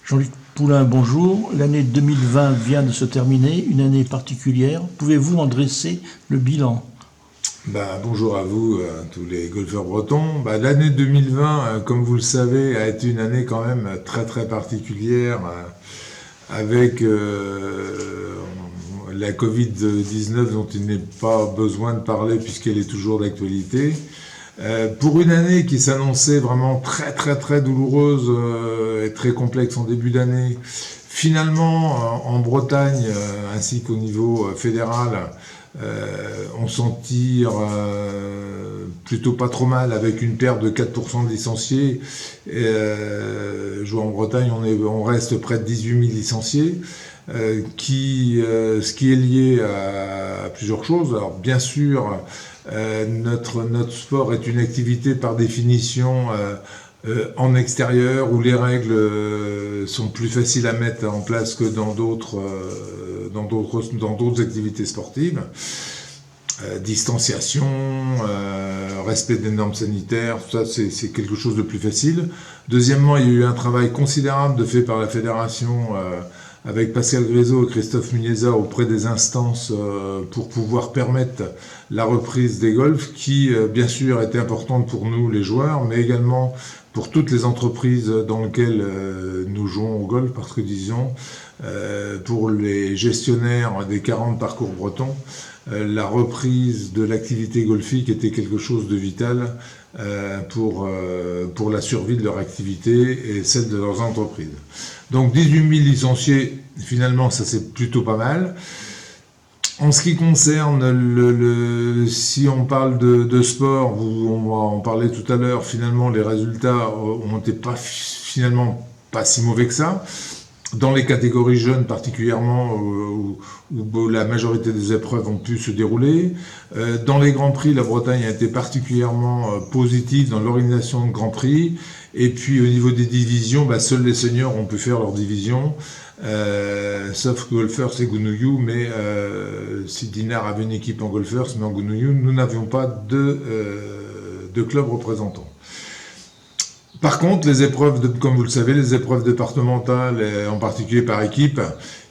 Jean-Luc Poulain, bonjour. L'année 2020 vient de se terminer, une année particulière. Pouvez-vous en dresser le bilan? Bonjour à vous, tous les golfeurs bretons. L'année 2020, comme vous le savez, a été une année quand même très très particulière avec la Covid-19 dont il n'est pas besoin de parler puisqu'elle est toujours d'actualité. Pour une année qui s'annonçait vraiment très très très douloureuse et très complexe en début d'année, finalement en Bretagne ainsi qu'au niveau fédéral, on s'en tire plutôt pas trop mal avec une perte de 4% de licenciés. Je vois en Bretagne, on reste près de 18 000 licenciés. Ce qui est lié à plusieurs choses. Alors bien sûr, notre sport est une activité par définition en extérieur où les règles sont plus faciles à mettre en place que dans d'autres activités sportives. Distanciation, respect des normes sanitaires, tout ça c'est quelque chose de plus facile. Deuxièmement, il y a eu un travail considérable fait par la fédération avec Pascal Grézeau et Christophe Muniesa auprès des instances pour pouvoir permettre la reprise des golfs qui, bien sûr, était importante pour nous, les joueurs, mais également pour toutes les entreprises dans lesquelles nous jouons au golf, parce que, disons, pour les gestionnaires des 40 parcours bretons, la reprise de l'activité golfique était quelque chose de vital pour la survie de leur activité et celle de leurs entreprises. Donc 18 000 licenciés, finalement, ça c'est plutôt pas mal. En ce qui concerne si on parle de sport, on va en parler tout à l'heure, finalement les résultats ont été finalement pas si mauvais que ça. Dans les catégories jeunes particulièrement, où la majorité des épreuves ont pu se dérouler. Dans les Grands Prix, la Bretagne a été particulièrement positive dans l'organisation de Grands Prix. Et puis au niveau des divisions, seuls les seniors ont pu faire leur division, sauf Golfers et Gounouillou, mais si Dinard avait une équipe en Golfers, mais en Gounouillou, nous n'avions pas de club représentant. Par contre, comme vous le savez, les épreuves départementales, en particulier par équipe,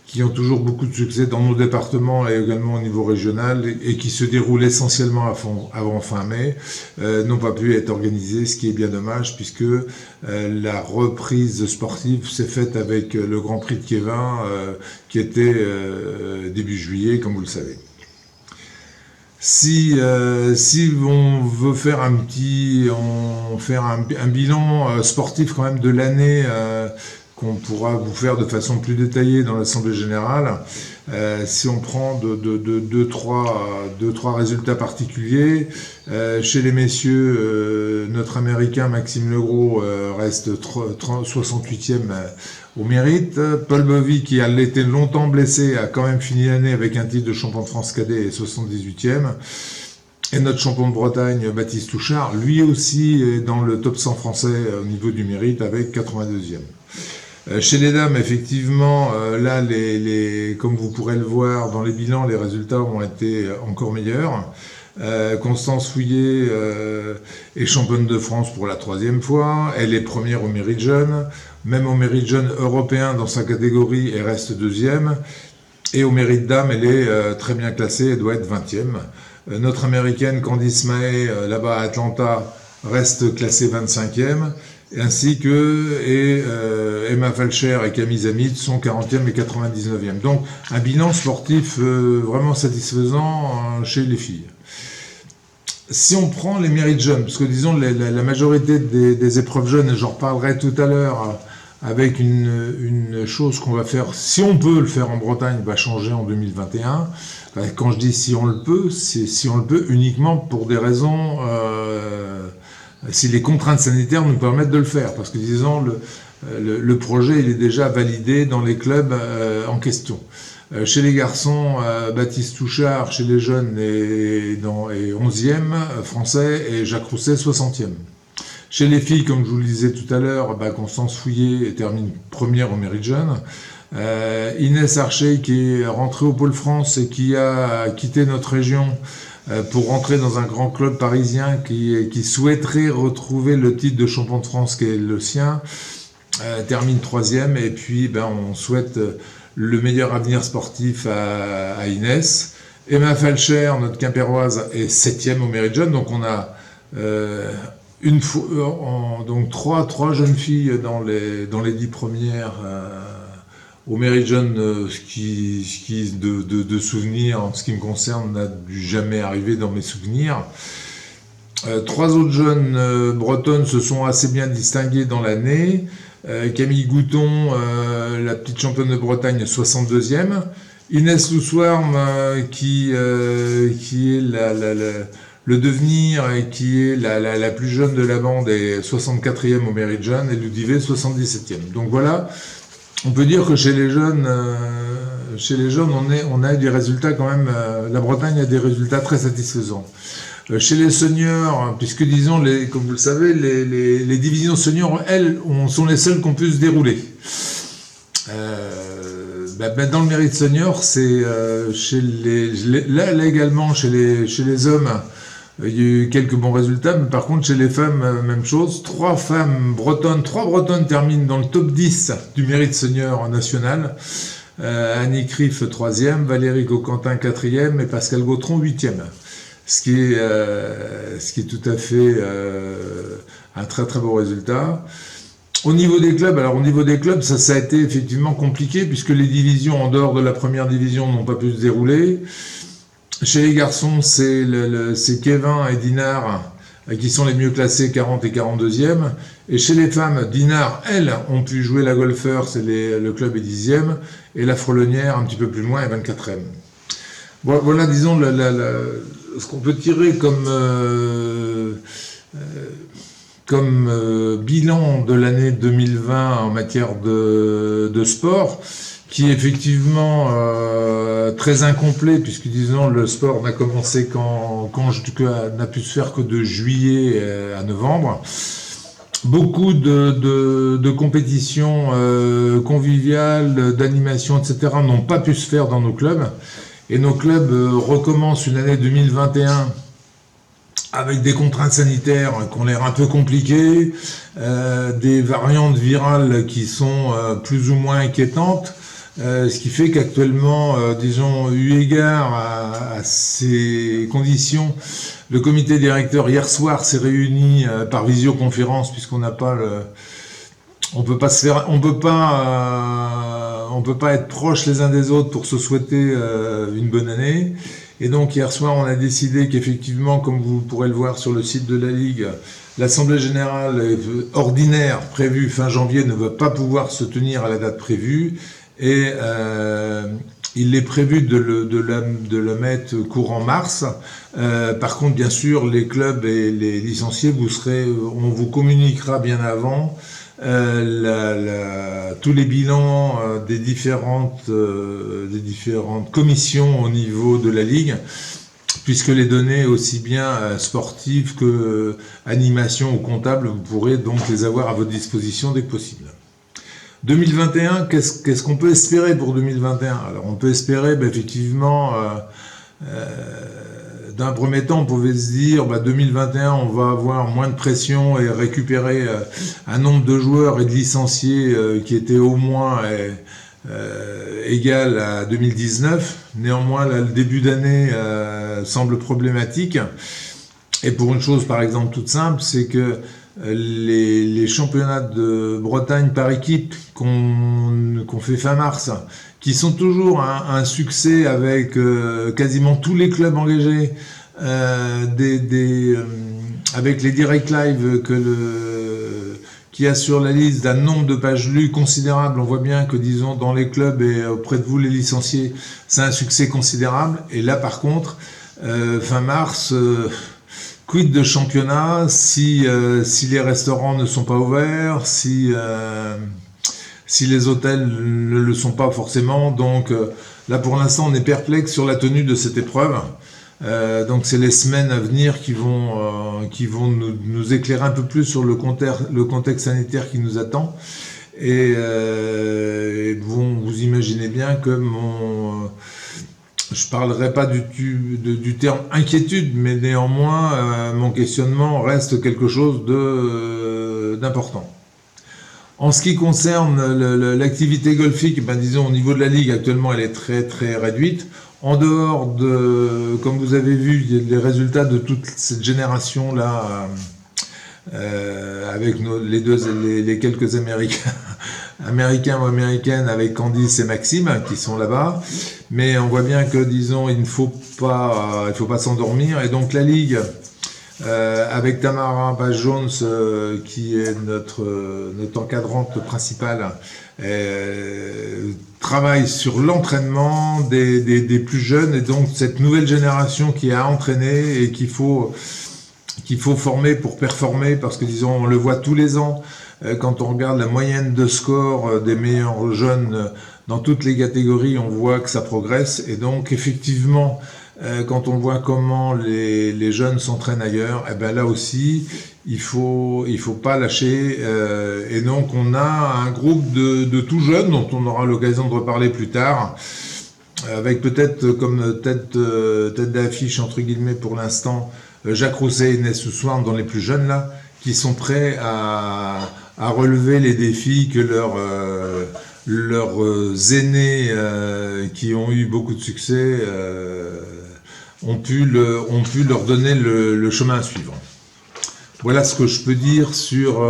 qui ont toujours beaucoup de succès dans nos départements et également au niveau régional, et qui se déroulent essentiellement avant fin mai, n'ont pas pu être organisées, ce qui est bien dommage, puisque la reprise sportive s'est faite avec le Grand Prix de Kévin, qui était début juillet, comme vous le savez. Si on veut faire un bilan sportif quand même de l'année qu'on pourra vous faire de façon plus détaillée dans l'Assemblée Générale, si on prend deux, trois résultats particuliers, chez les messieurs, notre Américain Maxime Legros reste 68e au mérite. Paul Bovy, qui a été longtemps blessé, a quand même fini l'année avec un titre de champion de France cadet et 78e. Et notre champion de Bretagne, Baptiste Touchard, lui aussi est dans le top 100 français au niveau du mérite avec 82e. Chez les dames, effectivement, là, comme vous pourrez le voir dans les bilans, les résultats ont été encore meilleurs. Constance Fouillet est championne de France pour la 3e fois. Elle est première au mérite jeune. Même au mérite jeune européen dans sa catégorie, elle reste 2e. Et au mérite dame, elle est très bien classée, elle doit être 20e. Notre américaine Candice Mahé, là-bas à Atlanta, reste classée 25e. Ainsi que Emma Falcher et Camille Zamit sont 40e et 99e. Donc un bilan sportif vraiment satisfaisant chez les filles. Si on prend les mérites jeunes, parce que disons la majorité des épreuves jeunes, et j'en reparlerai tout à l'heure, avec une chose qu'on va faire, si on peut le faire en Bretagne, va changer en 2021. Quand je dis si on le peut, c'est si on le peut uniquement pour des raisons... si les contraintes sanitaires nous permettent de le faire, parce que disons le projet il est déjà validé dans les clubs en question. Chez les garçons, Baptiste Touchard, chez les jeunes est 11e français et Jacques Rousset 60e. Chez les filles, comme je vous le disais tout à l'heure, Constance Fouillet termine première au mérite jeune. Inès Archer, qui est rentrée au Pôle France et qui a quitté notre région pour rentrer dans un grand club parisien qui souhaiterait retrouver le titre de champion de France qui est le sien, termine 3e, et puis on souhaite le meilleur avenir sportif à Inès. Emma Falcher, notre Quimpéroise, est 7e au Merit Jeunes, donc on a donc trois jeunes filles dans les 10 premières au Merit Jeunes, ce qui de souvenirs, en ce qui me concerne, n'a dû jamais arriver dans mes souvenirs. 3 autres jeunes bretonnes se sont assez bien distinguées dans l'année. Camille Gouton, la petite championne de Bretagne, 62e. Inès Louswarm, qui est le devenir et qui est la plus jeune de la bande, est 64e au Merit Jeunes, et Ludivet 77e. Donc voilà, on peut dire que chez les jeunes, on a des résultats quand même. La Bretagne a des résultats très satisfaisants. Chez les seniors, puisque disons, comme vous le savez, les divisions seniors, elles, sont les seules qu'on peut se dérouler. Dans le Merit Senior, c'est là également chez les hommes, il y a eu quelques bons résultats, mais par contre chez les femmes, même chose. 3 bretonnes terminent dans le top 10 du Merit Senior national. Annie Criff 3e, Valérie Coquentin 4e et Pascal Gautron 8e. Ce qui est tout à fait un très très beau résultat. Au niveau des clubs, ça a été effectivement compliqué, puisque les divisions en dehors de la première division n'ont pas pu se dérouler. Chez les garçons, c'est Kevin et Dinard qui sont les mieux classés, 40 et 42e. Et chez les femmes, Dinard, elles, ont pu jouer la golfeur, le club est 10e, et la Frelonnière, un petit peu plus loin, est 24e. Voilà, disons, ce qu'on peut tirer comme bilan de l'année 2020 en matière de sport, qui est effectivement très incomplet, puisque disons le sport n'a commencé n'a pu se faire que de juillet à novembre. Beaucoup de compétitions conviviales, d'animation, etc. n'ont pas pu se faire dans nos clubs. Et nos clubs recommencent une année 2021 avec des contraintes sanitaires qui ont l'air un peu compliquées, des variantes virales qui sont plus ou moins inquiétantes, ce qui fait qu'actuellement, disons, eu égard à ces conditions, le comité directeur hier soir s'est réuni par visioconférence, puisqu'on n'a pas on peut pas être proches les uns des autres pour se souhaiter une bonne année. Et donc hier soir, on a décidé qu'effectivement, comme vous pourrez le voir sur le site de la Ligue, l'Assemblée générale ordinaire prévue fin janvier ne va pas pouvoir se tenir à la date prévue, et il est prévu de le mettre courant mars. Par contre, bien sûr, les clubs et les licenciés, on vous communiquera bien avant tous les bilans des différentes commissions au niveau de la Ligue, puisque les données aussi bien sportives que animation ou comptables, vous pourrez donc les avoir à votre disposition dès que possible. 2021, qu'est-ce qu'on peut espérer pour 2021? Alors on peut espérer effectivement, d'un premier temps, on pouvait se dire 2021, on va avoir moins de pression et récupérer un nombre de joueurs et de licenciés qui était au moins égal à 2019. Néanmoins, là, le début d'année semble problématique. Et pour une chose, par exemple, toute simple, c'est que les championnats de Bretagne par équipe qu'on fait fin mars, qui sont toujours un succès avec quasiment tous les clubs engagés, avec les direct live qui assurent la liste d'un nombre de pages lues considérable. On voit bien que, disons, dans les clubs et auprès de vous, les licenciés, c'est un succès considérable. Et là, par contre, fin mars, quid de championnat si les restaurants ne sont pas ouverts, si les hôtels ne le sont pas forcément. Donc là, pour l'instant, on est perplexe sur la tenue de cette épreuve. Donc c'est les semaines à venir qui vont nous éclairer un peu plus sur le contexte sanitaire qui nous attend. Et vous imaginez bien que je parlerai pas du terme inquiétude, mais néanmoins mon questionnement reste quelque chose d'important. En ce qui concerne l'activité golfique, ben disons au niveau de la ligue actuellement, elle est très très réduite. En dehors de, comme vous avez vu, les résultats de toute cette génération là, avec les quelques Américains ou Américaines avec Candice et Maxime qui sont là-bas. Mais on voit bien que disons il faut pas s'endormir, et donc la ligue. Avec Tamara Page-Jones qui est notre encadrante principale, travaille sur l'entraînement des plus jeunes, et donc cette nouvelle génération qui a entraîné et qu'il faut former pour performer, parce que disons on le voit tous les ans quand on regarde la moyenne de score des meilleurs jeunes dans toutes les catégories, on voit que ça progresse, et donc effectivement quand on voit comment les jeunes s'entraînent ailleurs, et ben là aussi, il faut pas lâcher. Et donc, on a un groupe de tout jeunes dont on aura l'occasion de reparler plus tard, avec peut-être comme tête d'affiche, entre guillemets, pour l'instant, Jacques Rousset et Ness Ousouarn, dans les plus jeunes, là, qui sont prêts à relever les défis que leurs aînés qui ont eu beaucoup de succès ont pu leur donner le chemin à suivre. Voilà ce que je peux dire sur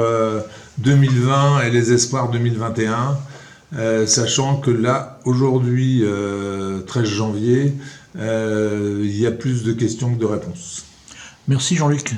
2020 et les espoirs 2021, sachant que là, aujourd'hui, 13 janvier, il y a plus de questions que de réponses. Merci Jean-Luc.